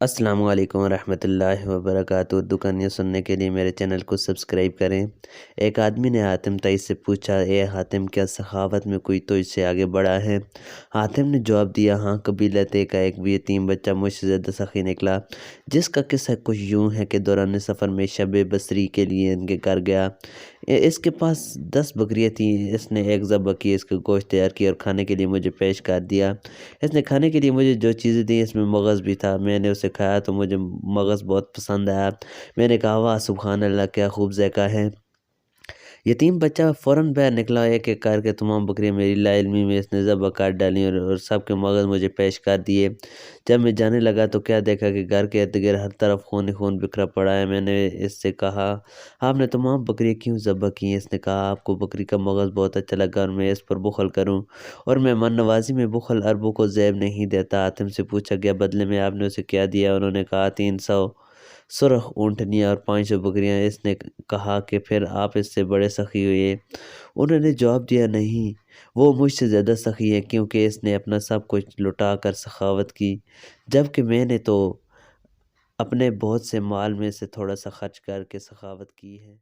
السلام علیکم ورحمۃ اللہ وبرکاتہ۔ اردو کہانیاں سننے کے لیے میرے چینل کو سبسکرائب کریں۔ ایک آدمی نے حاتم تائی سے پوچھا، اے حاتم، کیا سخاوت میں کوئی تو اس سے آگے بڑھا ہے؟ حاتم نے جواب دیا، ہاں، قبیلہ طے کا ایک یتیم بچہ مجھ سے زیادہ سخی نکلا، جس کا قصہ کچھ یوں ہے کہ دوران سفر میں شب بصری کے لیے ان کے گھر گیا۔ اس کے پاس 10 بکریاں تھیں۔ اس نے ایک ذبح کی، اس کا گوشت تیار کیا اور کھانے کے لیے مجھے پیش کر دیا۔ اس نے کھانے کے لیے مجھے جو چیزیں دیں اس میں مغز بھی تھا۔ میں نے اسے کھایا تو مجھے مغز بہت پسند آیا۔ میں نے کہا، واہ سبحان اللہ، کیا خوب ذائقہ ہے۔ یتیم بچہ فوراً باہر نکلا، ایک ایک کر کے تمام بکریاں میری لا علمی میں اس نے ذبح کر ڈالیں اور سب کے مغز مجھے پیش کر دیے۔ جب میں جانے لگا تو کیا دیکھا کہ گھر کے ارد گرد ہر طرف خون ہی خون بکھرا پڑا ہے۔ میں نے اس سے کہا، آپ نے تمام بکریاں کیوں ذبح کی؟ اس نے کہا، آپ کو بکری کا مغز بہت اچھا لگا اور میں اس پر بخل کروں، اور میں من نوازی میں بخل اربوں کو زیب نہیں دیتا۔ حاتم سے پوچھا گیا، بدلے میں آپ نے اسے کیا دیا؟ انہوں نے کہا، 300 سرخ اونٹنیاں اور 500 بکریاں۔ اس نے کہا کہ پھر آپ اس سے بڑے سخی ہوئے؟ انہوں نے جواب دیا، نہیں، وہ مجھ سے زیادہ سخی ہے، کیونکہ اس نے اپنا سب کچھ لٹا کر سخاوت کی، جبکہ میں نے تو اپنے بہت سے مال میں سے تھوڑا سا خرچ کر کے سخاوت کی ہے۔